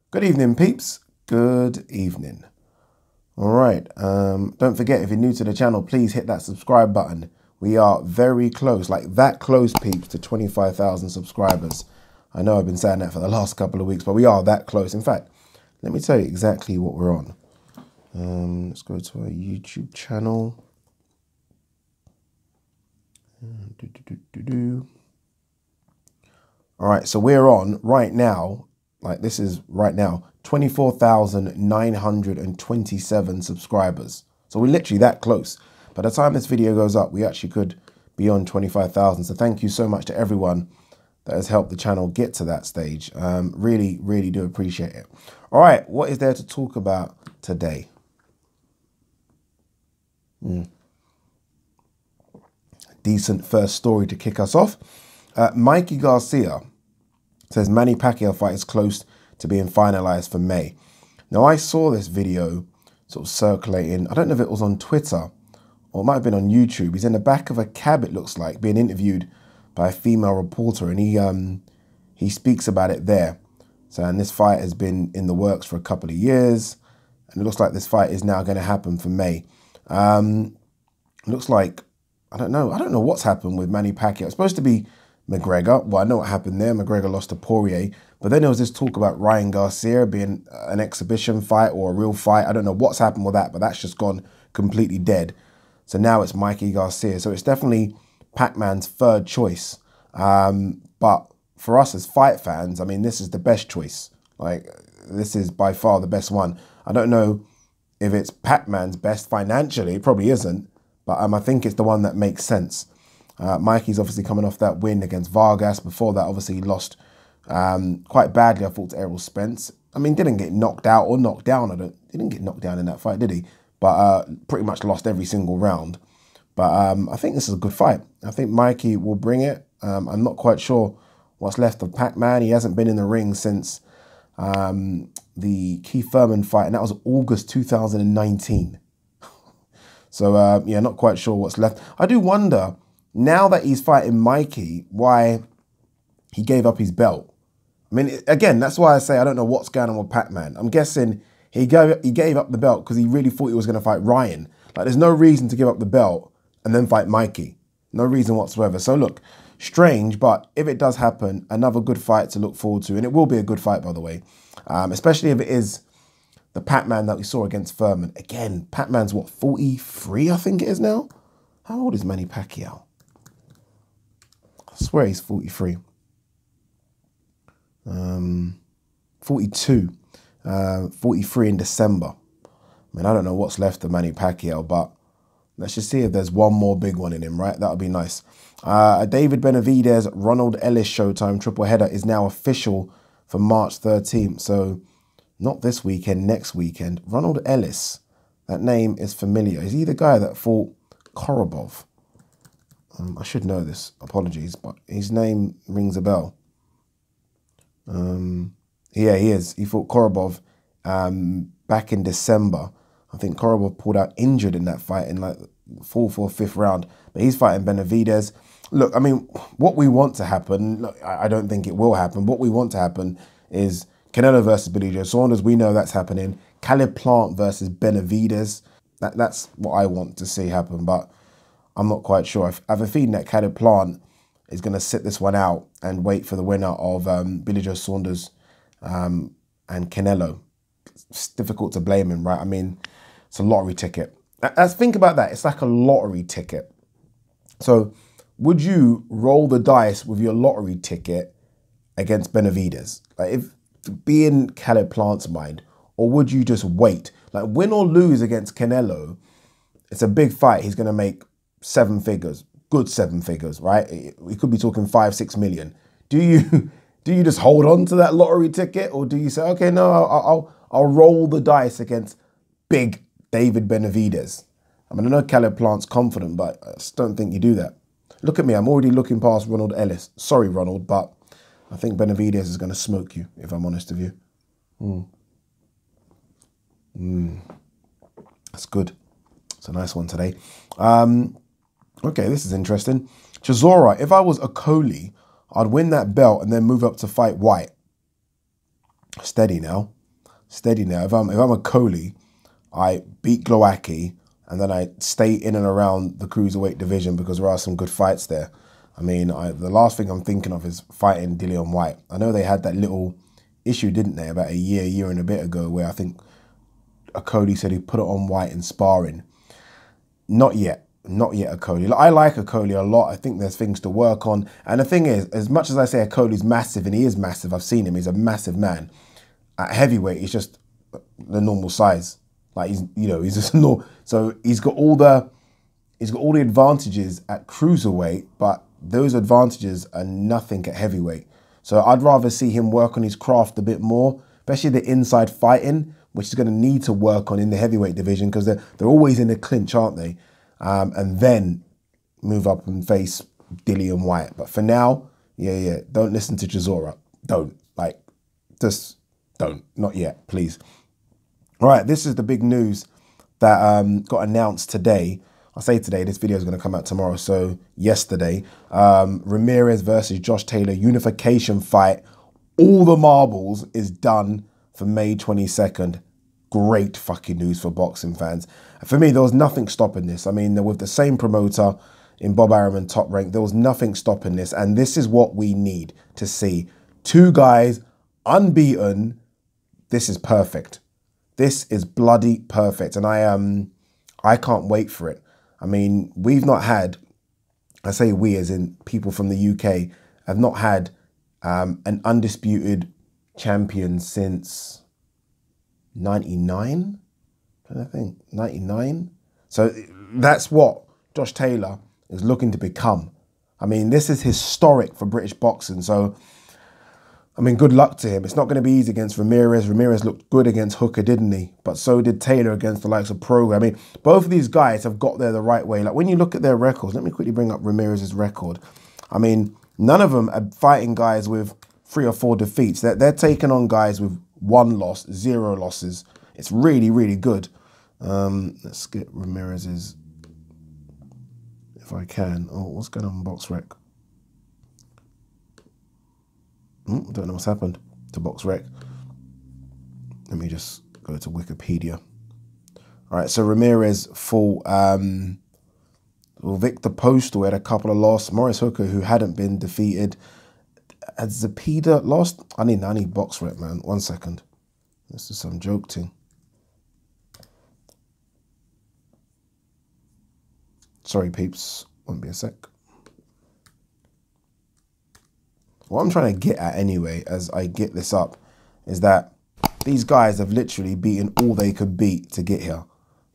Good evening, peeps. Good evening. All right. Don't forget, if you're new to the channel, please hit that subscribe button. We are very close, like that close, peeps, to 25,000 subscribers. I know I've been saying that for the last couple of weeks, but we are that close. In fact, let me tell you exactly what we're on. Let's go to our YouTube channel. All right, so we're on right now, like this is right now, 24,927 subscribers. So we're literally that close. By the time this video goes up, we actually could be on 25,000. So thank you so much to everyone that has helped the channel get to that stage. Really, really do appreciate it. All right, what is there to talk about today? Decent first story to kick us off. Mikey Garcia says Manny Pacquiao fight is close to being finalized for May. Now, I saw this video sort of circulating. I don't know if it was on Twitter or it might have been on YouTube. He's in the back of a cab, it looks like, being interviewed by a female reporter, and he speaks about it there. So, and this fight has been in the works for a couple of years, and it looks like this fight is now going to happen for May. It looks like, I don't know what's happened with Manny Pacquiao. It's supposed to be McGregor. Well, I know what happened there. McGregor lost to Poirier. But then there was this talk about Ryan Garcia being an exhibition fight or a real fight. I don't know what's happened with that, but that's just gone completely dead. So now it's Mikey Garcia. So it's definitely PACMAN's third choice. But for us as fight fans, I mean, this is the best choice. Like, this is by far the best one. I don't know if it's PACMAN's best financially. It probably isn't. But I think it's the one that makes sense. Mikey's obviously coming off that win against Vargas. Before that, obviously, he lost quite badly, I thought, to Errol Spence. I mean, didn't get knocked out or knocked down. He didn't get knocked down in that fight, did he? But pretty much lost every single round. But I think this is a good fight. I think Mikey will bring it. I'm not quite sure what's left of PACMAN. He hasn't been in the ring since the Keith Thurman fight, and that was August 2019. So, yeah, not quite sure what's left. I do wonder, now that he's fighting Mikey, why he gave up his belt. I mean, again, that's why I say I don't know what's going on with PACMAN. I'm guessing he gave up the belt because he really thought he was going to fight Ryan. Like, there's no reason to give up the belt and then fight Mikey. No reason whatsoever. So, look, strange, but if it does happen, another good fight to look forward to. And it will be a good fight, by the way, especially if it is the PACMAN that we saw against Thurman. Again, PACMAN's what, 43, I think it is now? How old is Manny Pacquiao? I swear he's 43. 42. 43 in December. I mean, I don't know what's left of Manny Pacquiao, but let's just see if there's one more big one in him, right? That would be nice. David Benavidez, Ronald Ellis Showtime triple header is now official for March 13th. So, not this weekend, next weekend. Ronald Ellis, that name is familiar. Is he the guy that fought Korobov? I should know this, apologies, but his name rings a bell. Yeah, he is. He fought Korobov back in December. I think Korobov pulled out injured in that fight in like 4th or 5th round. But he's fighting Benavidez. Look, I mean, what we want to happen, look, I don't think it will happen. What we want to happen is Canelo versus Billy Joe Saunders. We know that's happening. Caleb Plant versus Benavidez. That's what I want to see happen, but I'm not quite sure. I have a feeling that Caleb Plant is going to sit this one out and wait for the winner of Billy Joe Saunders and Canelo. It's difficult to blame him, right? I mean, it's a lottery ticket. Think about that. It's like a lottery ticket. So would you roll the dice with your lottery ticket against Benavidez? Like, if be in Caleb Plant's mind, or would you just wait? Like, win or lose against Canelo, it's a big fight. He's going to make 7 figures, good 7 figures, right? We could be talking 5-6 million. Do you just hold on to that lottery ticket, or do you say, okay, no, I'll roll the dice against big David Benavidez? I mean, I know Caleb Plant's confident, but I just don't think you do that. Look at me, I'm already looking past Ronald Ellis. Sorry, Ronald, but I think Benavidez is going to smoke you, if I'm honest with you. That's good. It's a nice one today. Okay, this is interesting. Chisora, if I was a Coley, I'd win that belt and then move up to fight White. Steady now. steady now. If I'm a Coley, I beat Glowacki, and then I stay in and around the cruiserweight division because there are some good fights there. I mean, the last thing I'm thinking of is fighting Dillian White. I know they had that little issue, didn't they, about a year and a bit ago, where I think a Cody said he put it on White in sparring. Not yet a Cody. I like a Cody a lot. I think there's things to work on. And the thing is, as much as I say a Cody's massive, and he is massive, I've seen him, he's a massive man. At heavyweight, he's just the normal size. Like he's just normal. So he's got all the advantages at cruiserweight, but those advantages are nothing at heavyweight. So I'd rather see him work on his craft a bit more, especially the inside fighting, which is going to need to work on in the heavyweight division because they're always in the clinch, aren't they? And then move up and face Dillian White. But for now, yeah, don't listen to Chisora. Just don't. Not yet, please. All right, this is the big news that got announced today. I say today, this video is going to come out tomorrow, so yesterday. Ramirez versus Josh Taylor unification fight. All the marbles is done for May 22nd. Great fucking news for boxing fans. For me, there was nothing stopping this. I mean, with the same promoter in Bob Arum and Top Rank, there was nothing stopping this. And this is what we need to see. Two guys, unbeaten. This is perfect. This is bloody perfect. And I can't wait for it. I mean, we've not had, I say we as in people from the UK, have not had an undisputed champion since 99? I think 99. So that's what Josh Taylor is looking to become. I mean, this is historic for British boxing. So, I mean, good luck to him. It's not going to be easy against Ramirez. Ramirez looked good against Hooker, didn't he? But so did Taylor against the likes of Progo. I mean, both of these guys have got there the right way. Like, when you look at their records, let me quickly bring up Ramirez's record. I mean, none of them are fighting guys with 3 or 4 defeats. They're taking on guys with 1 loss, 0 losses. It's really, really good. Let's get Ramirez's, if I can. Oh, what's going on BoxRec? Don't know what's happened to BoxRec. Let me just go to Wikipedia. All right, so Ramirez fought Victor Postal, had a couple of losses. Maurice Hooker, who hadn't been defeated. Had Zepeda lost? I need BoxRec, man. 1 second. This is some joke thing. Sorry, peeps. Won't be a sec. What I'm trying to get at anyway, as I get this up, is that these guys have literally beaten all they could beat to get here.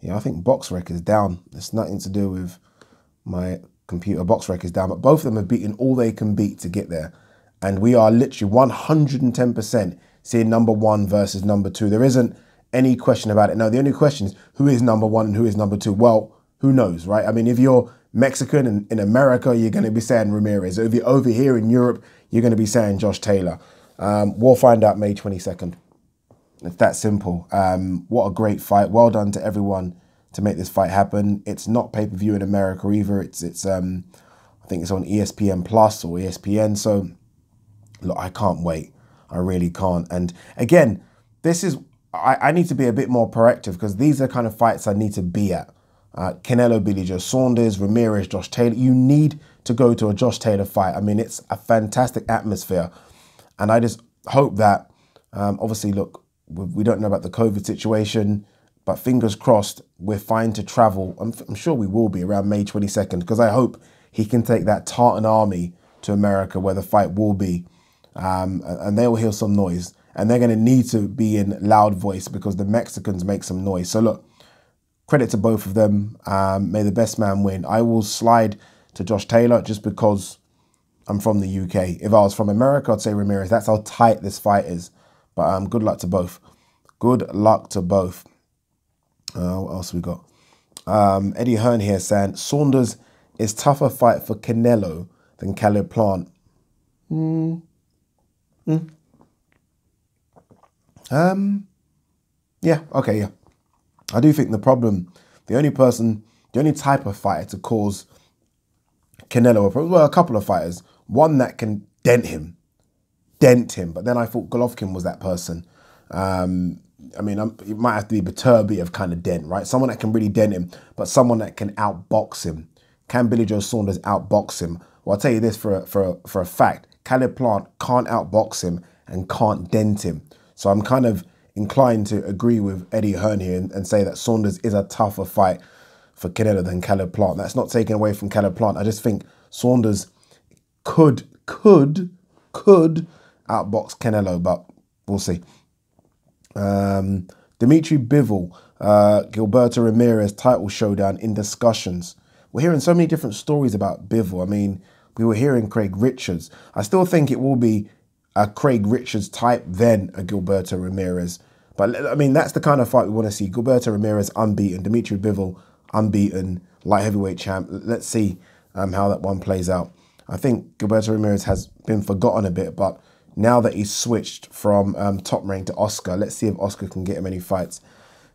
Yeah, I think BoxRec is down. It's nothing to do with my computer. BoxRec is down, but both of them have beaten all they can beat to get there. And we are literally 110% seeing number 1 versus number 2. There isn't any question about it. No, the only question is who is number 1 and who is number 2. Well, who knows, right? I mean, if you're Mexican and in America, you're going to be saying Ramirez. If you're over here in Europe, you're going to be saying Josh Taylor. We'll find out May 22nd. It's that simple. What a great fight. Well done to everyone to make this fight happen. It's not pay-per-view in America either. It's I think it's on ESPN Plus or ESPN. So, look, I can't wait. I really can't. And again, this is, I need to be a bit more proactive because these are the kind of fights I need to be at. Canelo, Billy Joe Saunders, Ramirez, Josh Taylor. You need to go to a Josh Taylor fight. I mean, it's a fantastic atmosphere. And I just hope that, obviously, look, we don't know about the COVID situation, but fingers crossed, we're fine to travel. I'm sure we will be around May 22nd, because I hope he can take that Tartan army to America where the fight will be. And they will hear some noise. And they're going to need to be in loud voice because the Mexicans make some noise. So look, credit to both of them. May the best man win. I will slide to Josh Taylor just because I'm from the UK. If I was from America, I'd say Ramirez. That's how tight this fight is. But good luck to both. Good luck to both. What else we got? Eddie Hearn here saying, Saunders is tougher fight for Canelo than Caleb Plant. Yeah, okay, yeah. I do think the only type of fighter to cause Canelo, well, a couple of fighters, one that can dent him. But then I thought Golovkin was that person. I mean, it might have to be Beterbiev of kind of dent, right? Someone that can really dent him, but someone that can outbox him. Can Billy Joe Saunders outbox him? Well, I'll tell you this for a fact. Caleb Plant can't outbox him and can't dent him. So I'm kind of inclined to agree with Eddie Hearn here and say that Saunders is a tougher fight for Canelo than Caleb Plant. That's not taken away from Caleb Plant. I just think Saunders could outbox Canelo, but we'll see. Dimitri Bivol, Gilberto Ramirez title showdown in discussions. We're hearing so many different stories about Bivol. I mean, we were hearing Craig Richards. I still think it will be a Craig Richards type, then a Gilberto Ramirez. But I mean, that's the kind of fight we want to see. Gilberto Ramirez unbeaten, Dimitri Bivol unbeaten, light heavyweight champ. Let's see how that one plays out. I think Gilberto Ramirez has been forgotten a bit, but now that he's switched from Top Rank to Oscar, let's see if Oscar can get him any fights.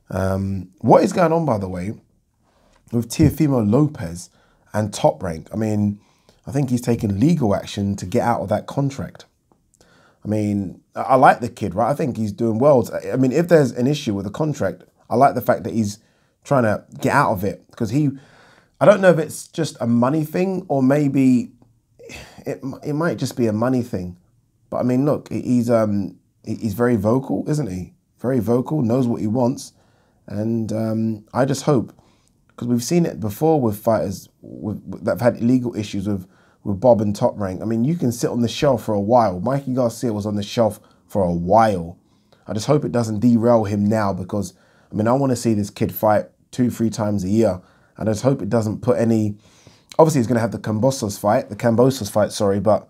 What is going on, by the way, with Teofimo Lopez and Top Rank? I mean, I think he's taken legal action to get out of that contract. I mean, I like the kid, right? I think he's doing well. I mean, if there's an issue with the contract, I like the fact that he's trying to get out of it, because I don't know if it's just a money thing or maybe it might just be a money thing. But I mean, look, he's very vocal, isn't he? Very vocal, knows what he wants. And I just hope, because we've seen it before with fighters that have had legal issues with Bob and Top Rank. I mean, you can sit on the shelf for a while. Mikey Garcia was on the shelf for a while. I just hope it doesn't derail him now, because, I mean, I want to see this kid fight 2-3 times a year. I just hope it doesn't put any... Obviously, he's going to have the Kambosos fight, sorry, but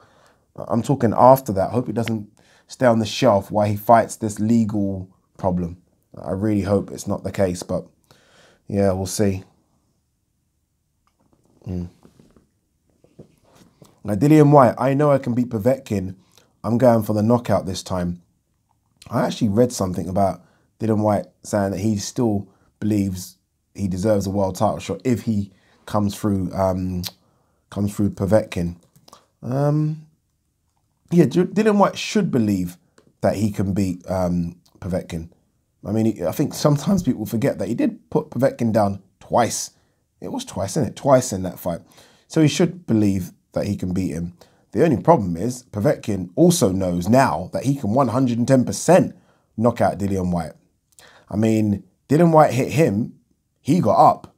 I'm talking after that. I hope it doesn't stay on the shelf while he fights this legal problem. I really hope it's not the case, but yeah, we'll see. Now, Dillian White, I know I can beat Povetkin. I'm going for the knockout this time. I actually read something about Dillian White saying that he still believes he deserves a world title shot if he comes through Povetkin. Yeah, Dillian White should believe that he can beat Povetkin. I mean, I think sometimes people forget that he did put Povetkin down twice. It was twice, isn't it? Twice in that fight. So he should believe that he can beat him. The only problem is Povetkin also knows now that he can 110% knock out Dillian White. I mean, Dillian White hit him, he got up.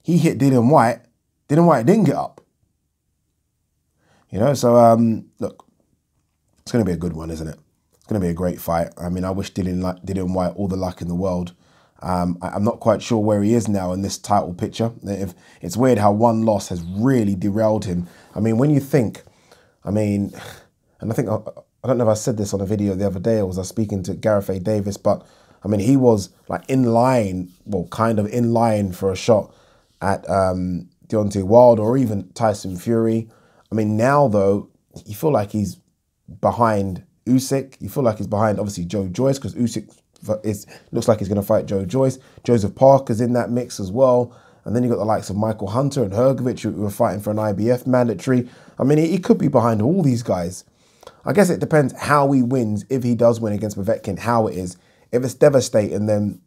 He hit Dillian White didn't get up. You know, so look, it's going to be a good one, isn't it? It's going to be a great fight. I mean, I wish Dillian White all the luck in the world. I'm not quite sure where he is now in this title picture. It's weird how one loss has really derailed him. I mean, when you think, I mean, and I think, I don't know if I said this on a video the other day, or was I speaking to Gareth A. Davis, but I mean, he was like in line, well, kind of in line for a shot at Deontay Wilder or even Tyson Fury. I mean, now though, you feel like he's behind Usyk. You feel like he's behind, obviously, Joe Joyce, because Usyk looks like he's going to fight Joe Joyce. Joseph Parker's in that mix as well. And then you got the likes of Michael Hunter and Hergovich, who were fighting for an IBF mandatory. I mean, he could be behind all these guys. I guess it depends how he wins, if he does win against Povetkin, how it is. If it's devastating, then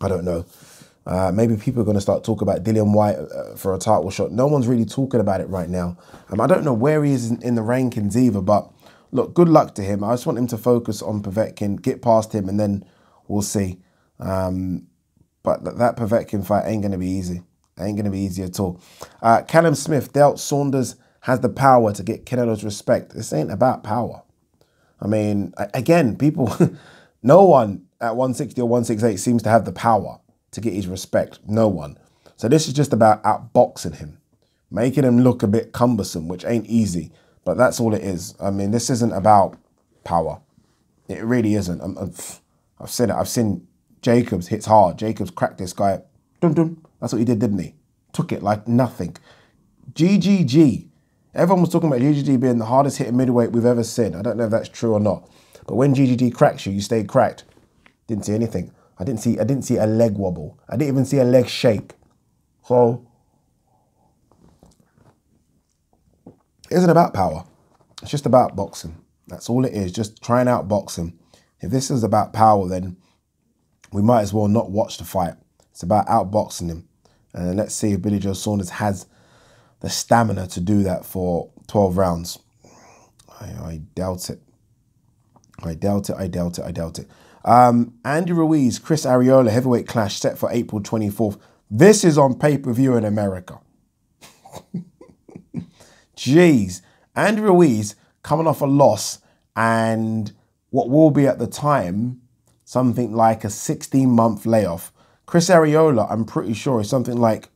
I don't know. Maybe people are going to start talking about Dillian White for a title shot. No one's really talking about it right now. I don't know where he is in the rankings either, but look, good luck to him. I just want him to focus on Povetkin, get past him, and then we'll see. But that Povetkin fight ain't going to be easy. Ain't going to be easy at all. Callum Smith dealt Saunders has the power to get Canelo's respect. This ain't about power. I mean, again, people, no one at 160 or 168 seems to have the power to get his respect. No one. So this is just about outboxing him, making him look a bit cumbersome, which ain't easy. But that's all it is. I mean, this isn't about power. It really isn't. I've said it. I've seen Jacobs hits hard. Jacobs cracked this guy. Dum dum. That's what he did, didn't he? Took it like nothing. GGG. Everyone was talking about GGG being the hardest hitting middleweight we've ever seen. I don't know if that's true or not. But when GGG cracks you, you stay cracked. Didn't see anything. I didn't see a leg wobble. I didn't even see a leg shake. So it isn't about power. It's just about boxing. That's all it is. Just trying out boxing. If this is about power, then we might as well not watch the fight. It's about outboxing him. And let's see if Billy Joe Saunders has the stamina to do that for 12 rounds. I doubt it. I doubt it. Andy Ruiz, Chris Arreola, heavyweight clash set for April 24th. This is on pay-per-view in America. Jeez. Andy Ruiz coming off a loss and what will be at the time something like a 16-month layoff. Chris Arreola, I'm pretty sure, is something like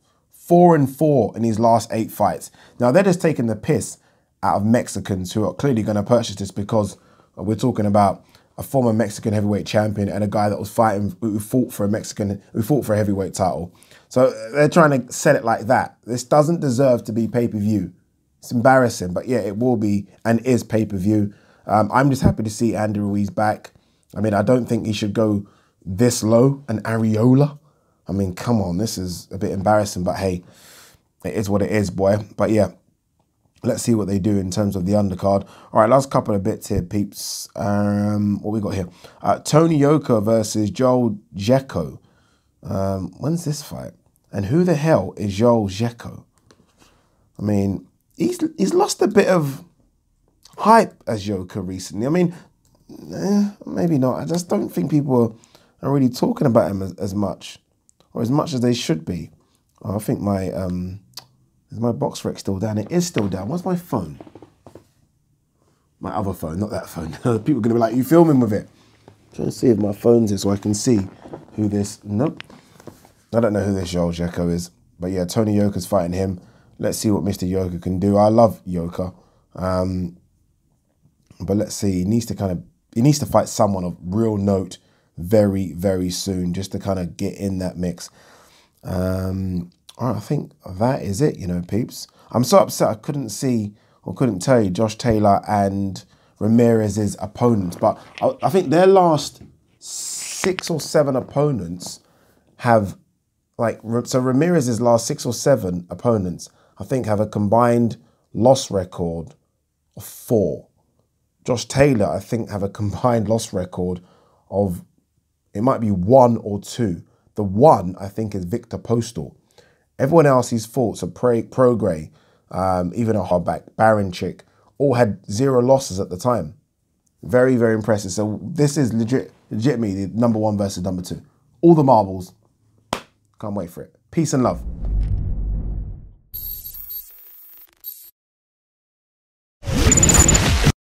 4-4 in his last 8 fights. Now, they're just taking the piss out of Mexicans who are clearly going to purchase this because we're talking about a former Mexican heavyweight champion and a guy that was fighting, who fought for a heavyweight title. So they're trying to sell it like that. This doesn't deserve to be pay-per-view. It's embarrassing, but yeah, it will be and is pay-per-view. I'm just happy to see Andy Ruiz back. I mean, I don't think he should go this low. And Arreola, I mean, come on, this is a bit embarrassing, but hey, it is what it is, boy. But yeah, let's see what they do in terms of the undercard. All right, last couple of bits here, peeps. What we got here? Tony Yoka versus Joel Jeko. When's this fight? And who the hell is Joel Jeko? I mean, he's lost a bit of hype as Yoka recently. I mean, maybe not. I just don't think people are really talking about him as much, or as much as they should be. Oh, I think my is my box rec still down? It is still down. What's my phone? My other phone, not that phone. People are gonna be like, "You filming with it?" I'm trying to see if my phone's here so I can see who this. Nope, I don't know who this Joel Jeko is. But yeah, Tony Yoka's fighting him. Let's see what Mr. Yoka can do. I love Yoka. But let's see. He needs to fight someone of real note very, very soon, just to kind of get in that mix. All right, I think that is it, you know, peeps. I'm so upset I couldn't see or couldn't tell you Josh Taylor and Ramirez's opponents, but I think their last 6 or 7 opponents have, like, so Ramirez's last 6 or 7 opponents, I think, have a combined loss record of 4. Josh Taylor, I think, have a combined loss record of, it might be 1 or 2. The one, I think, is Victor Postal. Everyone else he's fought, so Prograis, even a hardback, Baranchik, all had 0 losses at the time. Very, very impressive. So this is legitimately the #1 versus #2. All the marbles. Can't wait for it. Peace and love.